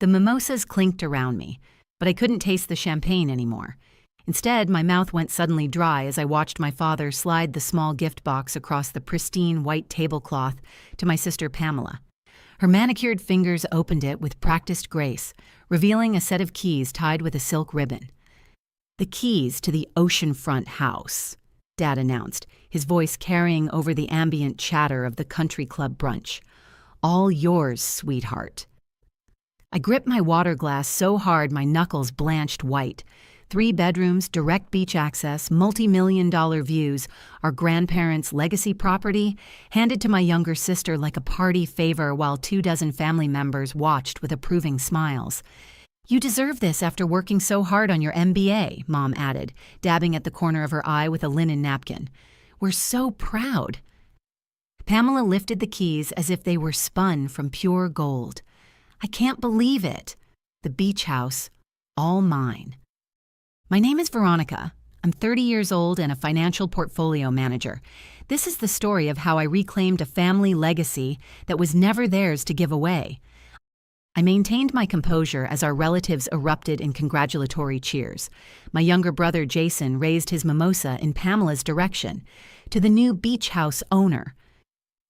The mimosas clinked around me, but I couldn't taste the champagne anymore. Instead, my mouth went suddenly dry as I watched my father slide the small gift box across the pristine white tablecloth to my sister Pamela. Her manicured fingers opened it with practiced grace, revealing a set of keys tied with a silk ribbon. "The keys to the oceanfront house," Dad announced, his voice carrying over the ambient chatter of the country club brunch. "All yours, sweetheart." I gripped my water glass so hard my knuckles blanched white. 3 bedrooms, direct beach access, multi-million-dollar views, our grandparents' legacy property, handed to my younger sister like a party favor while 24 family members watched with approving smiles. "You deserve this after working so hard on your MBA," Mom added, dabbing at the corner of her eye with a linen napkin. "We're so proud." Pamela lifted the keys as if they were spun from pure gold. "I can't believe it. The beach house, all mine." "My name is Veronica. I'm 30 years old and a financial portfolio manager. This is the story of how I reclaimed a family legacy that was never theirs to give away." I maintained my composure as our relatives erupted in congratulatory cheers. My younger brother Jason raised his mimosa in Pamela's direction, to the new beach house owner.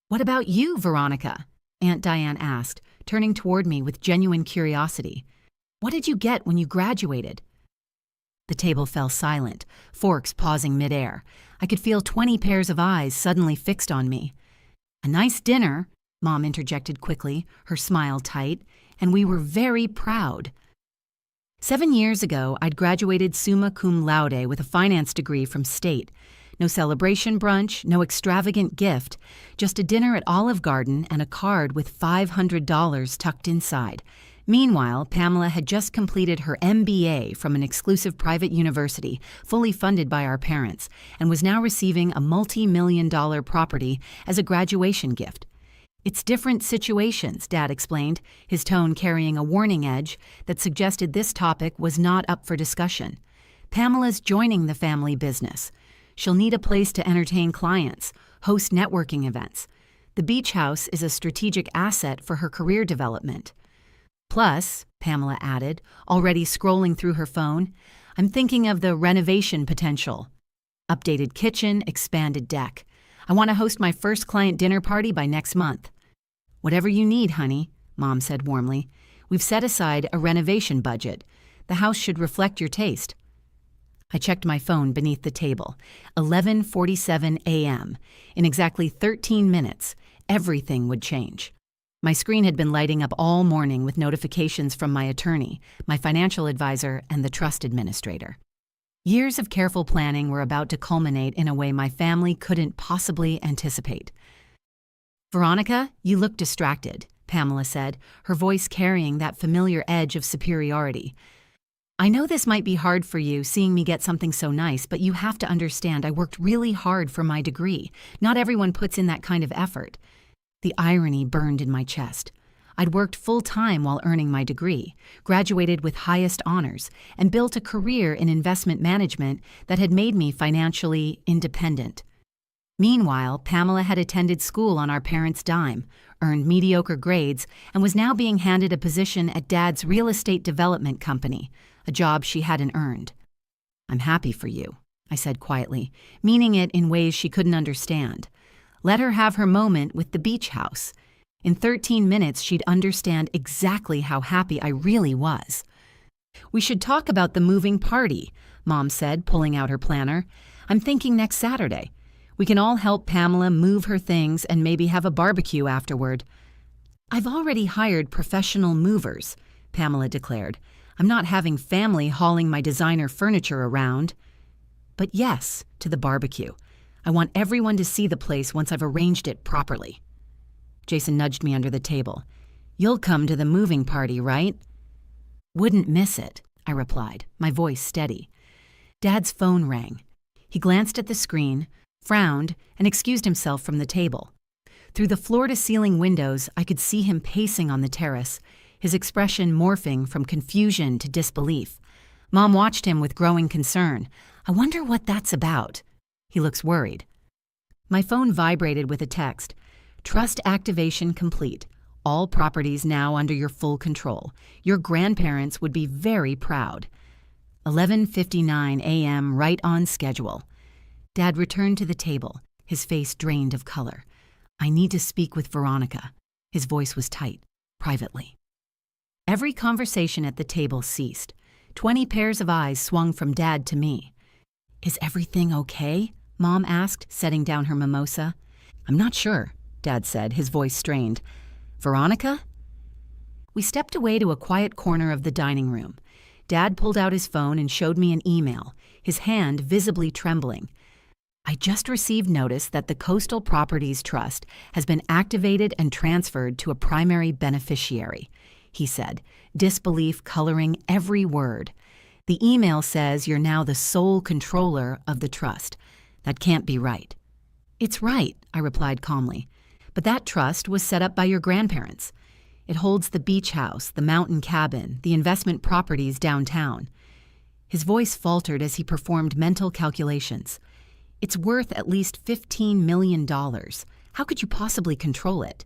"What about you, Veronica?" Aunt Diane asked, turning toward me with genuine curiosity. "What did you get when you graduated?" The table fell silent, forks pausing midair. I could feel 20 pairs of eyes suddenly fixed on me. "A nice dinner," Mom interjected quickly, her smile tight, "and we were very proud." 7 years ago, I'd graduated summa cum laude with a finance degree from State. No celebration brunch, no extravagant gift, just a dinner at Olive Garden and a card with $500 tucked inside. Meanwhile, Pamela had just completed her MBA from an exclusive private university, fully funded by our parents, and was now receiving a multi-million-dollar property as a graduation gift. "It's different situations," Dad explained, his tone carrying a warning edge that suggested this topic was not up for discussion. "Pamela's joining the family business. She'll need a place to entertain clients, host networking events. The beach house is a strategic asset for her career development. Plus," Pamela added, already scrolling through her phone, "I'm thinking of the renovation potential. Updated kitchen, expanded deck. I want to host my first client dinner party by next month." "Whatever you need, honey," Mom said warmly. "We've set aside a renovation budget. The house should reflect your taste." I checked my phone beneath the table. 11:47 a.m. In exactly 13 minutes, everything would change. My screen had been lighting up all morning with notifications from my attorney, my financial advisor, and the trust administrator. Years of careful planning were about to culminate in a way my family couldn't possibly anticipate. "Veronica, you look distracted," Pamela said, her voice carrying that familiar edge of superiority. "I know this might be hard for you, seeing me get something so nice, but you have to understand I worked really hard for my degree. Not everyone puts in that kind of effort." The irony burned in my chest. I'd worked full-time while earning my degree, graduated with highest honors, and built a career in investment management that had made me financially independent. Meanwhile, Pamela had attended school on our parents' dime, earned mediocre grades, and was now being handed a position at Dad's real estate development company, a job she hadn't earned. "I'm happy for you," I said quietly, meaning it in ways she couldn't understand. Let her have her moment with the beach house. In 13 minutes, she'd understand exactly how happy I really was. "We should talk about the moving party," Mom said, pulling out her planner. "I'm thinking next Saturday. We can all help Pamela move her things and maybe have a barbecue afterward." "I've already hired professional movers," Pamela declared. "I'm not having family hauling my designer furniture around." "But yes, to the barbecue. I want everyone to see the place once I've arranged it properly." Jason nudged me under the table. "You'll come to the moving party, right?" "Wouldn't miss it," I replied, my voice steady. Dad's phone rang. He glanced at the screen, frowned, and excused himself from the table. Through the floor-to-ceiling windows, I could see him pacing on the terrace, his expression morphing from confusion to disbelief. Mom watched him with growing concern. "I wonder what that's about. He looks worried." My phone vibrated with a text. "Trust activation complete. All properties now under your full control. Your grandparents would be very proud. 11:59 a.m. right on schedule. Dad returned to the table, his face drained of color. I need to speak with Veronica. His voice was tight, privately. Every conversation at the table ceased. 20 pairs of eyes swung from Dad to me. Is everything okay? Mom asked, setting down her mimosa. I'm not sure, Dad said, his voice strained. Veronica? We stepped away to a quiet corner of the dining room. Dad pulled out his phone and showed me an email, his hand visibly trembling. I just received notice that the Coastal Properties Trust has been activated and transferred to a primary beneficiary, he said, disbelief coloring every word. The email says you're now the sole controller of the trust. That can't be right. It's right, I replied calmly. But that trust was set up by your grandparents. It holds the beach house, the mountain cabin, the investment properties downtown. His voice faltered as he performed mental calculations. It's worth at least $15 million. How could you possibly control it?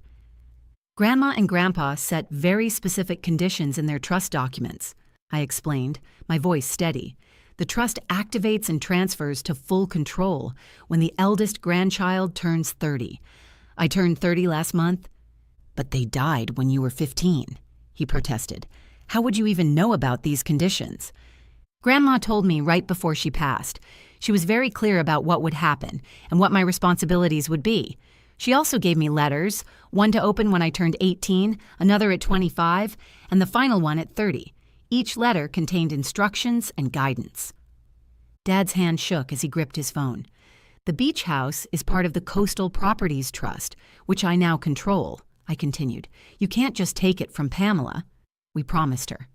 Grandma and Grandpa set very specific conditions in their trust documents, I explained, my voice steady. The trust activates and transfers to full control when the eldest grandchild turns 30. I turned 30 last month. But they died when you were 15, he protested. How would you even know about these conditions? Grandma told me right before she passed. She was very clear about what would happen and what my responsibilities would be. She also gave me letters, one to open when I turned 18, another at 25, and the final one at 30. Each letter contained instructions and guidance. Dad's hand shook as he gripped his phone. The beach house is part of the Coastal Properties Trust, which I now control, I continued. You can't just take it from Pamela. We promised her.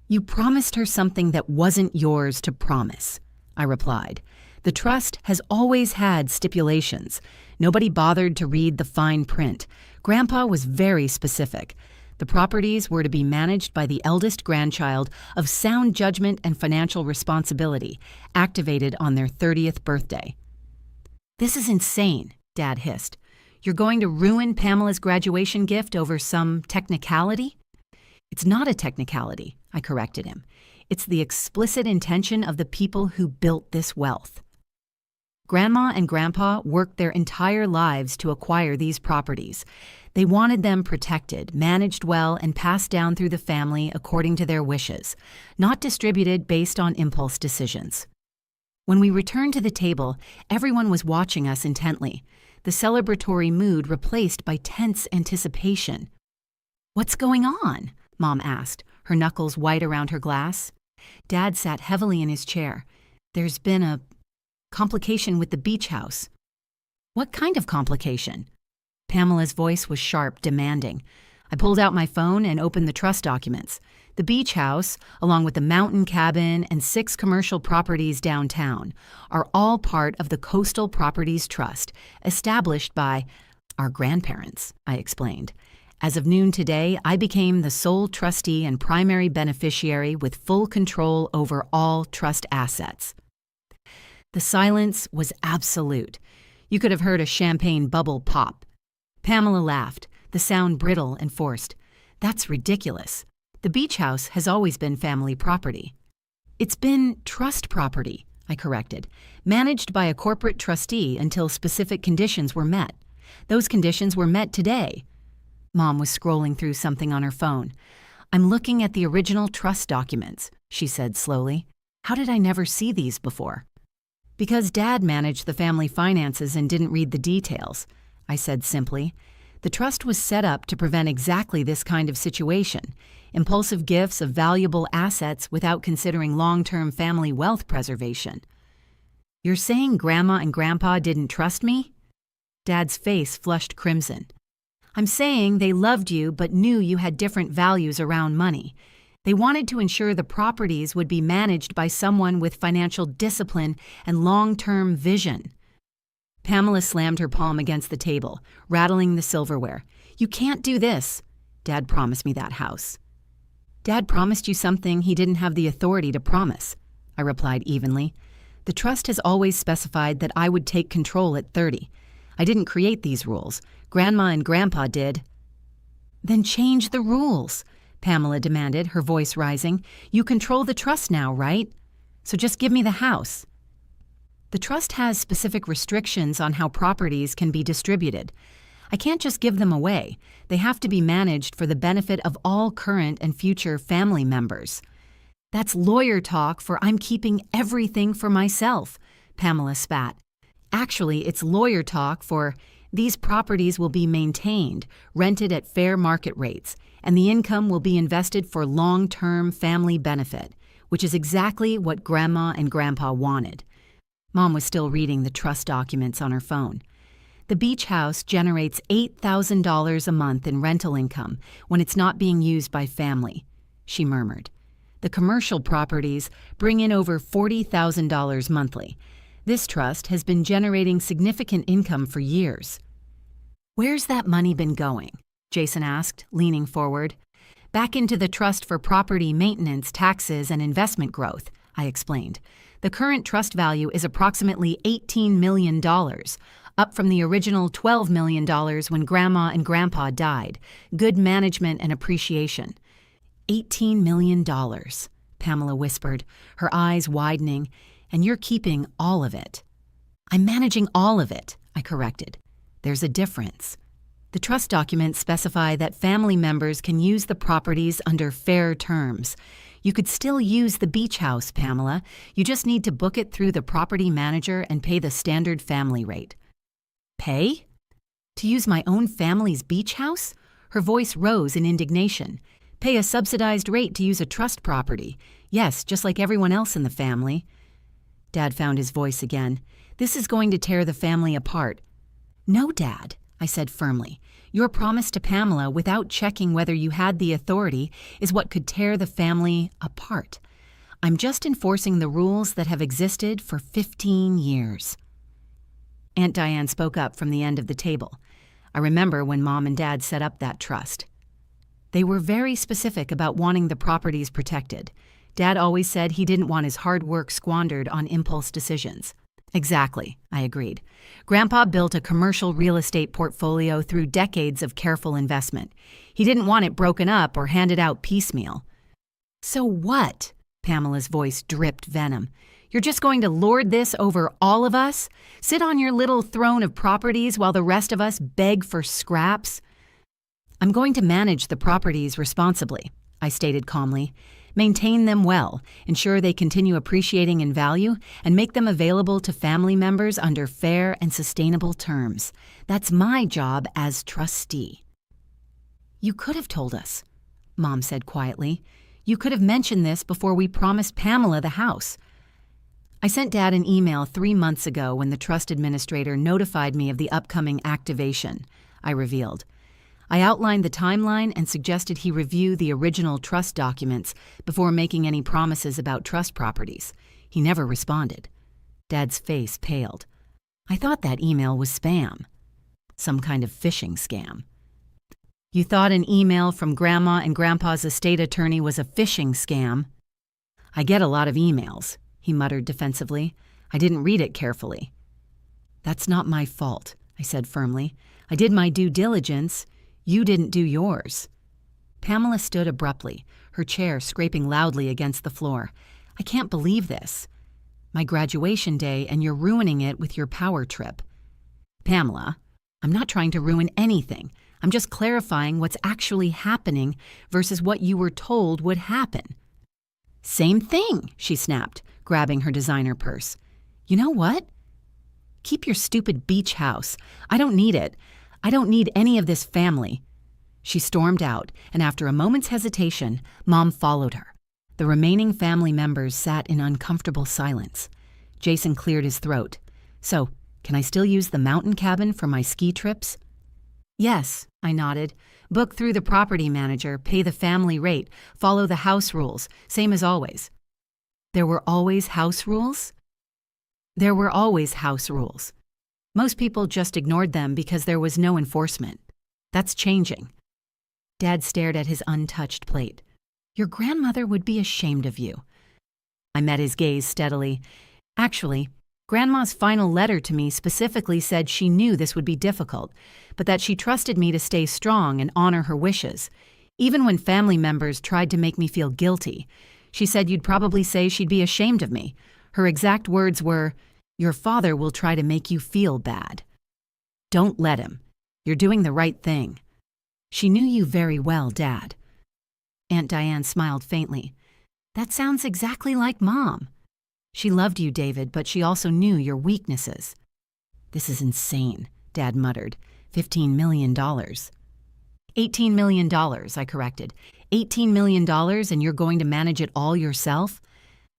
You promised her something that wasn't yours to promise, I replied. The trust has always had stipulations. Nobody bothered to read the fine print. Grandpa was very specific. The properties were to be managed by the eldest grandchild of sound judgment and financial responsibility, activated on their 30th birthday. This is insane, Dad hissed. You're going to ruin Pamela's graduation gift over some technicality? It's not a technicality, I corrected him. It's the explicit intention of the people who built this wealth. Grandma and Grandpa worked their entire lives to acquire these properties. They wanted them protected, managed well, and passed down through the family according to their wishes, not distributed based on impulse decisions. When we returned to the table, everyone was watching us intently, the celebratory mood replaced by tense anticipation. What's going on? Mom asked, her knuckles white around her glass. Dad sat heavily in his chair. There's been a complication with the beach house. What kind of complication? Pamela's voice was sharp, demanding. I pulled out my phone and opened the trust documents. The beach house, along with the mountain cabin and 6 commercial properties downtown, are all part of the Coastal Properties Trust, established by our grandparents, I explained. As of noon today, I became the sole trustee and primary beneficiary with full control over all trust assets. The silence was absolute. You could have heard a champagne bubble pop. Pamela laughed, the sound brittle and forced. That's ridiculous. The beach house has always been family property. It's been trust property, I corrected, managed by a corporate trustee until specific conditions were met. Those conditions were met today. Mom was scrolling through something on her phone. I'm looking at the original trust documents, she said slowly. How did I never see these before? Because Dad managed the family finances and didn't read the details, I said simply. The trust was set up to prevent exactly this kind of situation, impulsive gifts of valuable assets without considering long-term family wealth preservation. You're saying Grandma and Grandpa didn't trust me? Dad's face flushed crimson. I'm saying they loved you but knew you had different values around money. They wanted to ensure the properties would be managed by someone with financial discipline and long-term vision. Pamela slammed her palm against the table, rattling the silverware. You can't do this. Dad promised me that house. Dad promised you something he didn't have the authority to promise, I replied evenly. The trust has always specified that I would take control at 30. I didn't create these rules. Grandma and Grandpa did. Then change the rules, Pamela demanded, her voice rising. You control the trust now, right? So just give me the house. The trust has specific restrictions on how properties can be distributed. I can't just give them away. They have to be managed for the benefit of all current and future family members. That's lawyer talk for I'm keeping everything for myself, Pamela spat. Actually, it's lawyer talk for these properties will be maintained, rented at fair market rates, and the income will be invested for long-term family benefit, which is exactly what Grandma and Grandpa wanted. Mom was still reading the trust documents on her phone. The beach house generates $8,000 a month in rental income when it's not being used by family, she murmured. The commercial properties bring in over $40,000 monthly. This trust has been generating significant income for years. Where's that money been going? Jason asked, leaning forward. Back into the trust for property maintenance, taxes, and investment growth, I explained. The current trust value is approximately $18 million, up from the original $12 million when Grandma and Grandpa died. Good management and appreciation. $18 million, Pamela whispered, her eyes widening, and you're keeping all of it. I'm managing all of it, I corrected. There's a difference. The trust documents specify that family members can use the properties under fair terms. You could still use the beach house, Pamela. You just need to book it through the property manager and pay the standard family rate. Pay? To use my own family's beach house? Her voice rose in indignation. Pay a subsidized rate to use a trust property. Yes, just like everyone else in the family. Dad found his voice again. This is going to tear the family apart. No, Dad, I said firmly. Your promise to Pamela without checking whether you had the authority is what could tear the family apart. I'm just enforcing the rules that have existed for 15 years. Aunt Diane spoke up from the end of the table. I remember when Mom and Dad set up that trust. They were very specific about wanting the properties protected. Dad always said he didn't want his hard work squandered on impulse decisions. Exactly, I agreed. Grandpa built a commercial real estate portfolio through decades of careful investment. He didn't want it broken up or handed out piecemeal. So what? Pamela's voice dripped venom. You're just going to lord this over all of us? Sit on your little throne of properties while the rest of us beg for scraps? I'm going to manage the properties responsibly, I stated calmly. Maintain them well, ensure they continue appreciating in value, and make them available to family members under fair and sustainable terms. That's my job as trustee. You could have told us, Mom said quietly. You could have mentioned this before we promised Pamela the house. I sent Dad an email 3 months ago when the trust administrator notified me of the upcoming activation, I revealed. I outlined the timeline and suggested he review the original trust documents before making any promises about trust properties. He never responded. Dad's face paled. I thought that email was spam. Some kind of phishing scam. You thought an email from Grandma and Grandpa's estate attorney was a phishing scam? I get a lot of emails, he muttered defensively. I didn't read it carefully. That's not my fault, I said firmly. I did my due diligence. You didn't do yours. Pamela stood abruptly, her chair scraping loudly against the floor. I can't believe this. My graduation day, and you're ruining it with your power trip. Pamela, I'm not trying to ruin anything. I'm just clarifying what's actually happening versus what you were told would happen. Same thing, she snapped, grabbing her designer purse. You know what? Keep your stupid beach house. I don't need it. I don't need any of this family. She stormed out, and after a moment's hesitation, Mom followed her. The remaining family members sat in uncomfortable silence. Jason cleared his throat. So, can I still use the mountain cabin for my ski trips? Yes, I nodded. Book through the property manager, pay the family rate, follow the house rules, same as always. There were always house rules? There were always house rules. Most people just ignored them because there was no enforcement. That's changing. Dad stared at his untouched plate. Your grandmother would be ashamed of you. I met his gaze steadily. Actually, Grandma's final letter to me specifically said she knew this would be difficult, but that she trusted me to stay strong and honor her wishes. Even when family members tried to make me feel guilty, she said you'd probably say she'd be ashamed of me. Her exact words were, "Your father will try to make you feel bad. Don't let him. You're doing the right thing." She knew you very well, Dad. Aunt Diane smiled faintly. That sounds exactly like Mom. She loved you, David, but she also knew your weaknesses. This is insane, Dad muttered. $15 million. $18 million, I corrected. $18 million and you're going to manage it all yourself?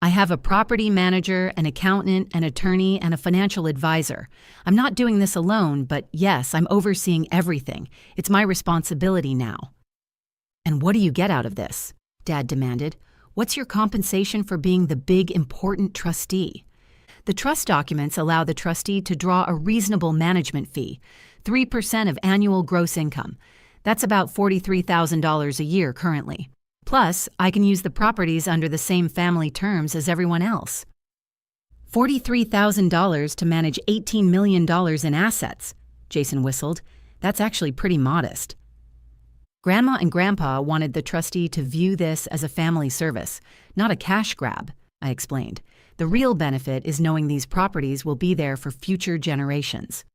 I have a property manager, an accountant, an attorney, and a financial advisor. I'm not doing this alone, but yes, I'm overseeing everything. It's my responsibility now. And what do you get out of this? Dad demanded. What's your compensation for being the big, important trustee? The trust documents allow the trustee to draw a reasonable management fee, 3% of annual gross income. That's about $43,000 a year currently. Plus, I can use the properties under the same family terms as everyone else. $43,000 to manage $18 million in assets, Jason whistled. That's actually pretty modest. Grandma and Grandpa wanted the trustee to view this as a family service, not a cash grab, I explained. The real benefit is knowing these properties will be there for future generations.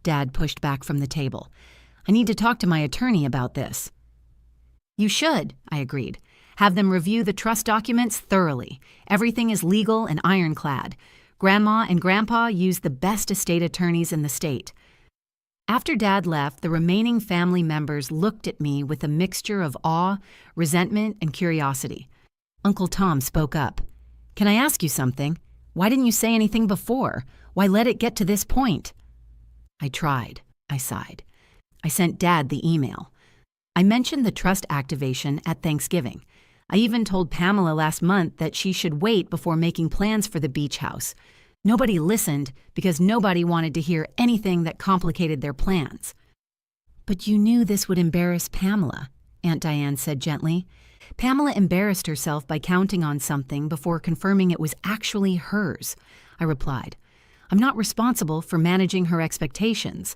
Dad pushed back from the table. I need to talk to my attorney about this. You should, I agreed. Have them review the trust documents thoroughly. Everything is legal and ironclad. Grandma and Grandpa use the best estate attorneys in the state. After Dad left, the remaining family members looked at me with a mixture of awe, resentment, and curiosity. Uncle Tom spoke up. Can I ask you something? Why didn't you say anything before? Why let it get to this point? I tried, I sighed. I sent Dad the email. I mentioned the trust activation at Thanksgiving. I even told Pamela last month that she should wait before making plans for the beach house. Nobody listened because nobody wanted to hear anything that complicated their plans. But you knew this would embarrass Pamela, Aunt Diane said gently. Pamela embarrassed herself by counting on something before confirming it was actually hers, I replied. I'm not responsible for managing her expectations.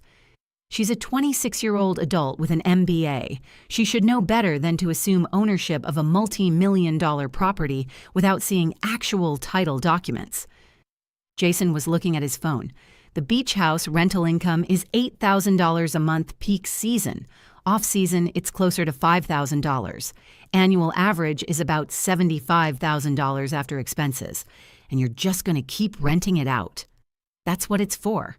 She's a 26-year-old adult with an MBA. She should know better than to assume ownership of a multi-million-dollar property without seeing actual title documents. Jason was looking at his phone. The beach house rental income is $8,000 a month peak season. Off-season, it's closer to $5,000. Annual average is about $75,000 after expenses. And you're just going to keep renting it out. That's what it's for.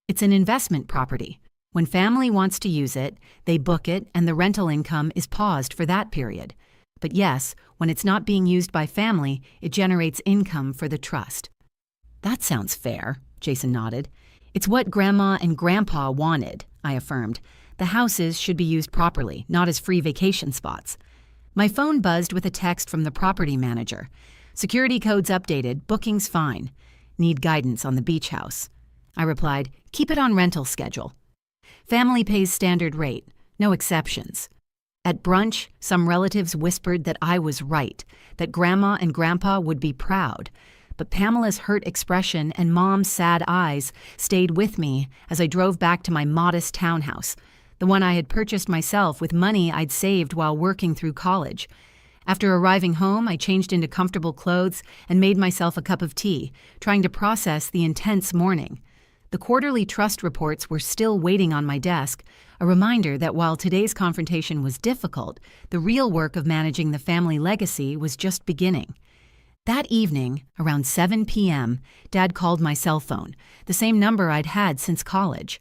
It's an investment property. When family wants to use it, they book it and the rental income is paused for that period. But yes, when it's not being used by family, it generates income for the trust. That sounds fair, Jason nodded. It's what Grandma and Grandpa wanted, I affirmed. The houses should be used properly, not as free vacation spots. My phone buzzed with a text from the property manager. Security codes updated, bookings fine. Need guidance on the beach house. I replied, keep it on rental schedule. Family pays standard rate, no exceptions. At brunch, some relatives whispered that I was right, that Grandma and Grandpa would be proud. But Pamela's hurt expression and Mom's sad eyes stayed with me as I drove back to my modest townhouse, the one I had purchased myself with money I'd saved while working through college. After arriving home, I changed into comfortable clothes and made myself a cup of tea, trying to process the intense morning. The quarterly trust reports were still waiting on my desk, a reminder that while today's confrontation was difficult, the real work of managing the family legacy was just beginning. That evening, around 7 p.m., Dad called my cell phone, the same number I'd had since college.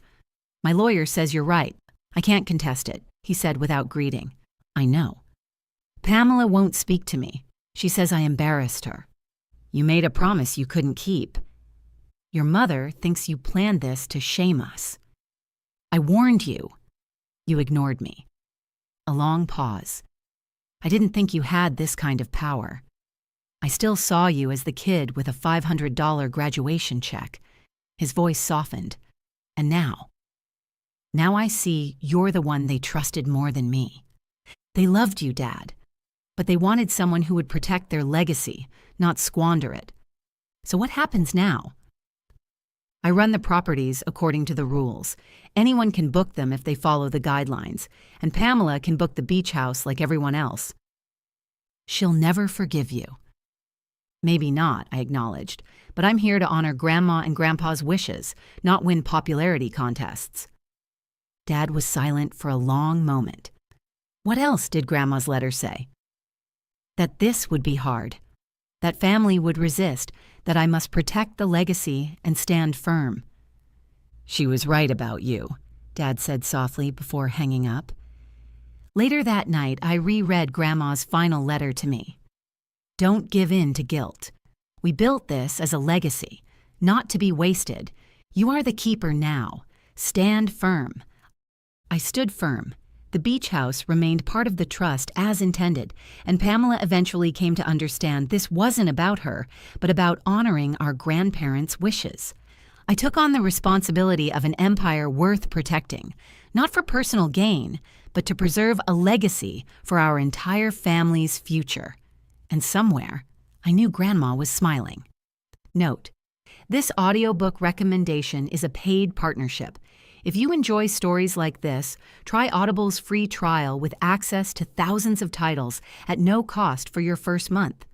My lawyer says you're right. I can't contest it, he said without greeting. I know. Pamela won't speak to me. She says I embarrassed her. You made a promise you couldn't keep. Your mother thinks you planned this to shame us. I warned you. You ignored me. A long pause. I didn't think you had this kind of power. I still saw you as the kid with a $500 graduation check. His voice softened. And now I see you're the one they trusted more than me. They loved you, Dad, but they wanted someone who would protect their legacy, not squander it. So what happens now? I run the properties according to the rules. Anyone can book them if they follow the guidelines, and Pamela can book the beach house like everyone else. She'll never forgive you. Maybe not, I acknowledged, but I'm here to honor Grandma and Grandpa's wishes, not win popularity contests. Dad was silent for a long moment. What else did Grandma's letter say? That this would be hard. That family would resist, that I must protect the legacy and stand firm. She was right about you, Dad said softly before hanging up. Later that night, I reread Grandma's final letter to me. Don't give in to guilt. We built this as a legacy, not to be wasted. You are the keeper now. Stand firm. I stood firm. The beach house remained part of the trust as intended, and Pamela eventually came to understand this wasn't about her, but about honoring our grandparents' wishes. I took on the responsibility of an empire worth protecting, not for personal gain, but to preserve a legacy for our entire family's future. And somewhere, I knew Grandma was smiling. Note: this audiobook recommendation is a paid partnership. If you enjoy stories like this, try Audible's free trial with access to thousands of titles at no cost for your first month.